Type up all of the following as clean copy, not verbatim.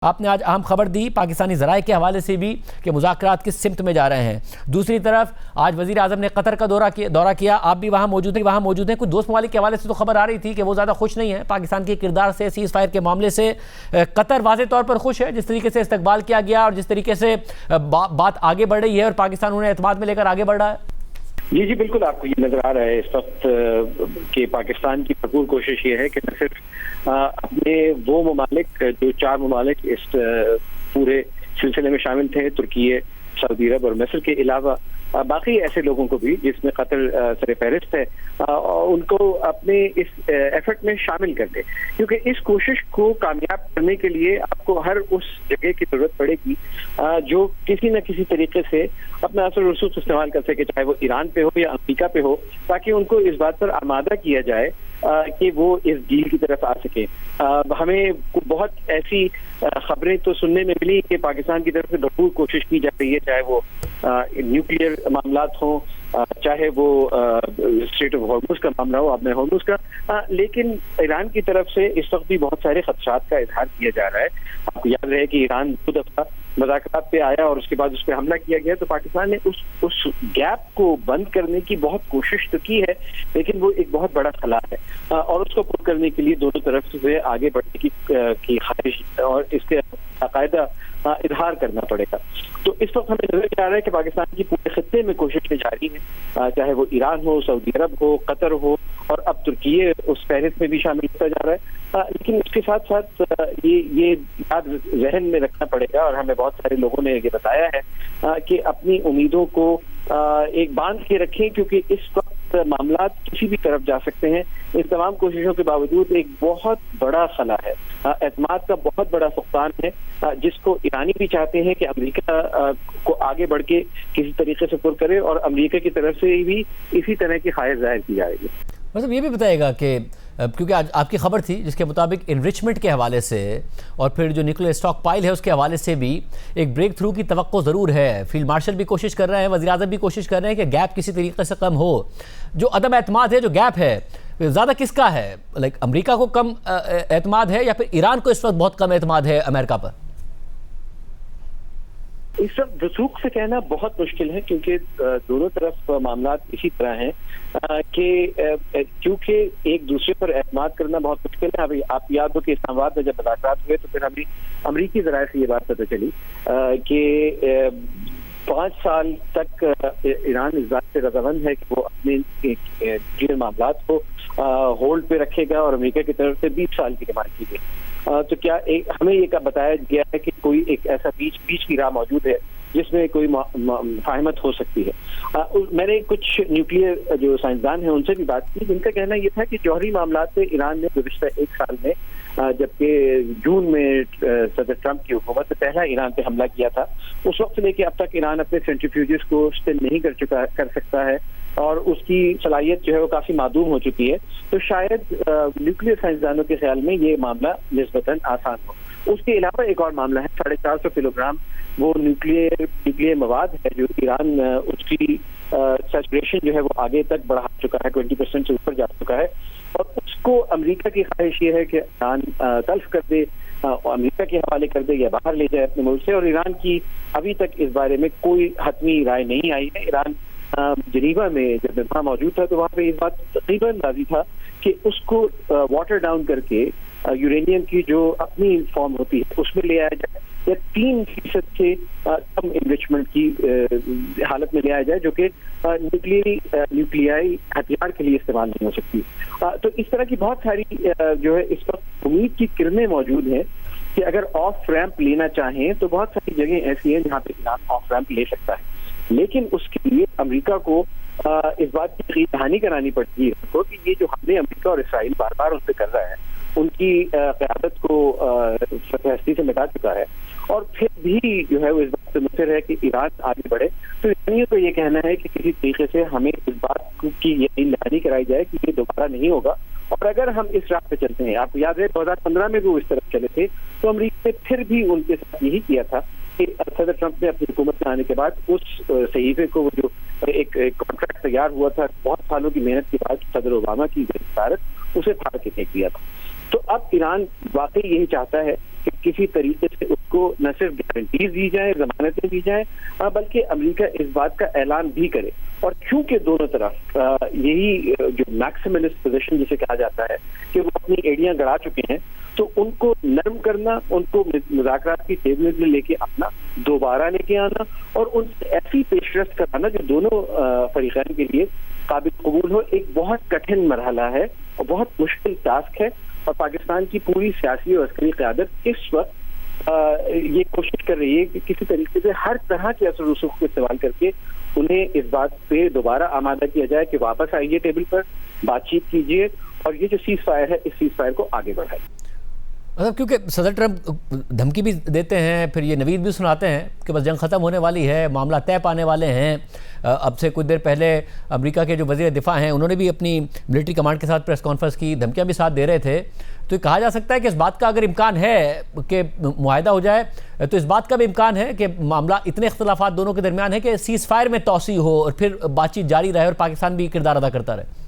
आपने आज अहम खबर दी पाकिस्तानी ज़राए के हवाले से भी कि मुज़ाकरात किस सिमत में जा रहे हैं। दूसरी तरफ आज वज़ीर आज़म ने कतर का दौरा किया, आप भी वहाँ मौजूद हैं। कुछ दोस्त ममालिक के हवाले से तो खबर आ रही थी कि वो ज़्यादा खुश नहीं है पाकिस्तान के किरदार से, सीज़ फायर के मामले से। कतर वाज़े तौर पर खुश है जिस तरीके से इस्तकबाल किया गया और जिस तरीके से बात आगे बढ़ रही है और पाकिस्तान उन्हें एतमाद में लेकर आगे बढ़ रहा है। जी बिल्कुल, आपको ये नजर आ रहा है इस वक्त कि पाकिस्तान की भरपूर कोशिश ये है कि न सिर्फ अपने वो ममालिक जो 4 ममालिक इस पूरे सिलसिले में शामिल थे, तुर्की, सऊदी अरब और मिस्र के अलावा बाकी ऐसे लोगों को भी जिसमें कतर सर फहरिस्त है, उनको अपने इस एफर्ट में शामिल कर दे, क्योंकि इस कोशिश को कामयाब करने के लिए आपको हर उस जगह की जरूरत पड़ेगी जो किसी न किसी तरीके से अपना असर रसूख इस्तेमाल कर सके, चाहे वो ईरान पे हो या अमेरिका पे हो, ताकि उनको इस बात पर आमादा किया जाए कि वो इस डील की तरफ आ सके। हमें बहुत ऐसी खबरें तो सुनने में मिली कि पाकिस्तान की तरफ से भरपूर कोशिश की जा रही है, चाहे वो न्यूक्लियर मामलात हो, चाहे वो स्ट्रेट ऑफ हॉर्मुज का मामला हो, आपने हॉर्मुज का, लेकिन ईरान की तरफ से इस वक्त भी बहुत सारे खदशात का इजहार किया जा रहा है। आपको याद रहे कि ईरान 2 दफा मुज़ाकरात पे आया और उसके बाद उस पर हमला किया गया, तो पाकिस्तान ने उस गैप को बंद करने की बहुत कोशिश तो की है, लेकिन वो एक बहुत बड़ा खला है और उसको पूरा करने के लिए दोनों तरफ से आगे बढ़ने की ख्वाहिश और इसके बाकायदा इजहार करना पड़ेगा। तो इस वक्त हमें नजर आ रहा है कि पाकिस्तान की पूरे खत्ते में कोशिशें जारी हैं, चाहे वो ईरान हो, सऊदी अरब हो, कतर हो और अब तुर्की उस फहरिस्त में भी शामिल होता जा रहा है। लेकिन उसके साथ साथ ये याद जहन में रखना पड़ेगा और हमें बहुत सारे लोगों ने ये बताया है कि अपनी उम्मीदों को एक बांध के रखें, क्योंकि इस वक्त मामला किसी भी तरफ जा सकते हैं। इन तमाम कोशिशों के बावजूद एक बहुत बड़ा खला है, एतमाद का बहुत बड़ा फुकदान है, जिसको ईरानी भी चाहते हैं कि अमेरिका को आगे बढ़ के किसी तरीके से पुर करे और अमेरिका की तरफ से भी इसी तरह की ख्वाहिश जाहिर की जाएगी। मतलब ये भी बताएगा कि क्योंकि आज आपकी खबर थी जिसके मुताबिक इनरिचमेंट के हवाले से और फिर जो न्यूक्लियर स्टॉक पाइल है उसके हवाले से भी एक ब्रेक थ्रू की तवक्को ज़रूर है। फील्ड मार्शल भी कोशिश कर रहे हैं, वज़ीर आज़म भी कोशिश कर रहे हैं कि गैप किसी तरीके से कम हो। जो अदम एतमाद है, जो गैप है, ज़्यादा किसका है? लाइक अमेरिका को कम एतमाद है या फिर ईरान को इस वक्त बहुत कम एतमाद है अमेरिका पर? इस वक्त रसूख से कहना बहुत मुश्किल है, क्योंकि दोनों तरफ मामला इसी तरह हैं कि क्योंकि एक दूसरे पर एतमाद करना बहुत मुश्किल है। अभी आप याद हो कि इस्लामाबाद में जब मुलाकात हुए तो फिर अभी अमरीकी ज़राए से ये बात पता चली कि 5 साल तक ईरान इस बात से रजामंद है कि वो अपने न्यूक्लियर मामलात को होल्ड पे रखेगा और अमेरिका की तरफ से 20 साल की डिमांड की गई। तो क्या हमें ये बताया गया है कि कोई एक ऐसा बीच की राह मौजूद है जिसमें कोई फाहिमत हो सकती है। मैंने कुछ न्यूक्लियर जो साइंसदान हैं उनसे भी बात की, जिनका कहना यह था कि जौहरी मामलात पे ईरान ने गुज़िश्ता 1 साल में, जबकि जून में सदर ट्रंप की हुकूमत ने पहला ईरान पे हमला किया था, उस वक्त से लेकर अब तक ईरान अपने सेंट्रीफ्यूजेस को स्टिल नहीं कर सकता है और उसकी सलाहियत जो है वो काफी मादूम हो चुकी है। तो शायद न्यूक्लियर साइंसदानों के ख्याल में ये मामला निस्बतन आसान हो। उसके अलावा एक और मामला है, 450 किलोग्राम वो न्यूक्लियर मवाद है जो ईरान उसकी सैचुरेशन जो है वो आगे तक बढ़ा चुका है, 20% से ऊपर जा चुका है और उसको अमेरिका की ख्वाहिश ये है कि ईरान तल्फ कर दे, अमेरिका के हवाले कर दे या बाहर ले जाए अपने मुल्क से। और ईरान की अभी तक इस बारे में कोई हतमी राय नहीं आई है। ईरान जनीवा में जब वहाँ मौजूद था तो वहाँ पे इस बात तकरीबन राजी था कि उसको वाटर डाउन करके यूरेनियम की जो अपनी फॉर्म होती है उसमें ले आया जाए या 3% से कम इनरिचमेंट की हालत में ले आया जाए, जो कि न्यूक्लियाई हथियार के लिए इस्तेमाल नहीं हो सकती। तो इस तरह की बहुत सारी जो है इस वक्त उम्मीद की किरणें मौजूद हैं कि अगर ऑफ रैंप लेना चाहें तो बहुत सारी जगह ऐसी हैं जहाँ पे ईरान ऑफ रैंप ले सकता है, लेकिन उसके लिए अमेरिका को इस बात की कहानी करानी पड़ती है उनको कि ये जो हमले अमेरिका और इसराइल बार बार उन पर कर रहा है उनकी क़यादत को हस्ती से मिटा चुका है और फिर भी जो है वो इस बात से मुसर है कि ईरान आगे बढ़े। तो ईरानियों को ये कहना है कि किसी तरीके से हमें इस बात की यकीन दहानी कराई जाए कि ये दोबारा नहीं होगा और अगर हम इस राह पे चलते हैं, आपको याद है 2015 में भी वो इस तरफ चले थे, तो अमेरिका ने फिर भी उनके साथ यही किया था कि सदर ट्रंप ने अपनी हुकूमत में आने के बाद उस सहीफे को जो एक कॉन्ट्रैक्ट तैयार हुआ था बहुत सालों की मेहनत के बाद सदर ओबामा की गिरफ्तारत, उसे फाड़ के फेंक दिया था। तो अब ईरान वाकई यही चाहता है कि किसी तरीके से उसको न सिर्फ गारंटीज दी जाए, जमानतें दी जाए, बल्कि अमेरिका इस बात का ऐलान भी करे। और क्योंकि दोनों तरफ यही जो मैक्सिमलिस्ट पोजीशन जिसे कहा जाता है कि वो अपनी एड़ियां गड़ा चुके हैं, तो उनको नरम करना, उनको मुज़ाकरात की टेबल में लेके आना, दोबारा लेके आना और उनसे ऐसी पेशरफ्त कराना जो दोनों फरीकैन के लिए काबिल कबूल हो, एक बहुत कठिन मरहला है और बहुत मुश्किल टास्क है। और पाकिस्तान की पूरी सियासी और अस्करी क़यादत इस वक्त ये कोशिश कर रही है कि किसी तरीके से हर तरह के असर रसूख को इस्तेमाल करके उन्हें इस बात पे दोबारा आमादा किया जाए कि वापस आइए टेबल पर, बातचीत कीजिए और ये जो सीज फायर है इस सीज फायर को आगे बढ़ाइए। मतलब क्योंकि सदर ट्रंप धमकी भी देते हैं, फिर ये नवीद भी सुनाते हैं कि बस जंग ख़त्म होने वाली है, मामला तय पाने वाले हैं। अब से कुछ देर पहले अमेरिका के जो वज़ीर दिफा हैं उन्होंने भी अपनी मिलिट्री कमांड के साथ प्रेस कॉन्फ्रेंस की, धमकियां भी साथ दे रहे थे। तो कहा जा सकता है कि इस बात का अगर इम्कान है कि मुआहदा हो जाए, तो इस बात का भी इम्कान है कि मामला इतने इख्तलाफात दोनों के दरमियान है कि सीज़ फायर में तोसी हो और फिर बातचीत जारी रहे और पाकिस्तान भी किरदार अदा करता रहे।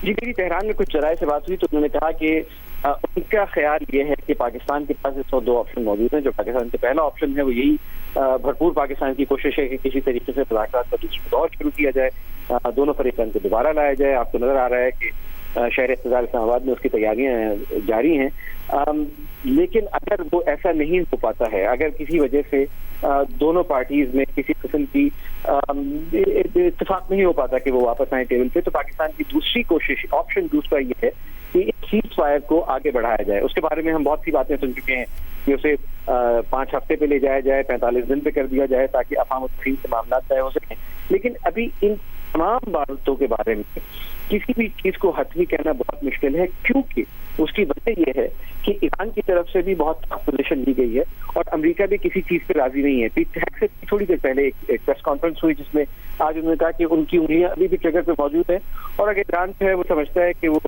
जी, मेरी तेहरान में कुछ जराये से बात हुई तो उन्होंने कहा कि उनका ख्याल ये है कि पाकिस्तान के पास इस वक्त दो ऑप्शन मौजूद हैं। जो पाकिस्तान का पहला ऑप्शन है वो यही भरपूर पाकिस्तान की कोशिश है कि किसी तरीके से मुज़ाकरात का दूसरा दौर शुरू किया जाए, दोनों फरीकैन को दोबारा लाया जाए। आपको नजर आ रहा है कि शहर इख्तिसार इस्लामाबाद में उसकी तैयारियां जारी हैं। लेकिन अगर वो ऐसा नहीं हो पाता है, अगर किसी वजह से दोनों पार्टीज में किसी किस्म की इत्तेफाक नहीं हो पाता कि वो वापस आए टेबल पे, तो पाकिस्तान की दूसरी कोशिश, ऑप्शन दूसरा ये है कि इस सीज फायर को आगे बढ़ाया जाए। उसके बारे में हम बहुत सी बातें सुन चुके हैं कि उसे 5 हफ्ते पे ले जाया जाए, 45 दिन पे कर दिया जाए ताकि अफवाह तफहीम से मामला तय हो सके। लेकिन अभी इन तमाम बातों के बारे में किसी भी चीज को हतमी कहना बहुत मुश्किल है, क्योंकि उसकी वजह यह है कि ईरान की तरफ से भी बहुत पोजीशन ली गई है और अमेरिका भी किसी चीज पे राजी नहीं है। से थोड़ी देर पहले एक प्रेस कॉन्फ्रेंस हुई जिसमें आज उन्होंने कहा कि उनकी उंगलियां अभी भी ट्रिगर पे मौजूद है और अगर ईरान जो है वो समझता है कि वो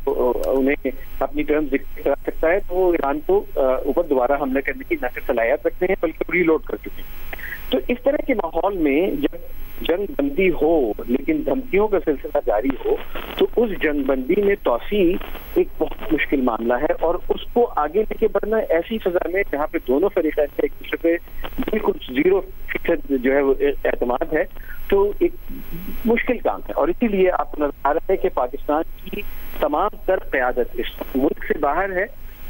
उन्हें अपनी टर्म्स दिखा सकता है तो वो ईरान को ऊपर दोबारा हमला करने की न सिर्फ सलाहियत रखते हैं बल्कि रीलोड कर चुके हैं। तो इस तरह के माहौल में जब जंग बंदी हो लेकिन धमकियों का सिलसिला जारी हो, तो उस जंग बंदी में तोसी एक बहुत मुश्किल मामला है और उसको आगे लेके बढ़ना ऐसी फजा में जहाँ पे दोनों फरीकैन एक दूसरे पे बिल्कुल 0% जो है वो एतमाद है, तो एक मुश्किल काम है। और इसीलिए आपको नजर आ रहा है कि पाकिस्तान की तमाम तर क़यादत इस मुल्क से बाहर है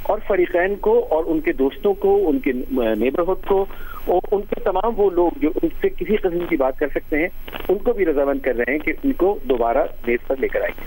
और फरीकैन को और उनके दोस्तों को, उनके नेबरहुड को और उनके तमाम वो लोग जो उनसे किसी किस्म की बात कर सकते हैं, उनको भी रजामंद कर रहे हैं कि उनको दोबारा मेज पर लेकर आएंगे।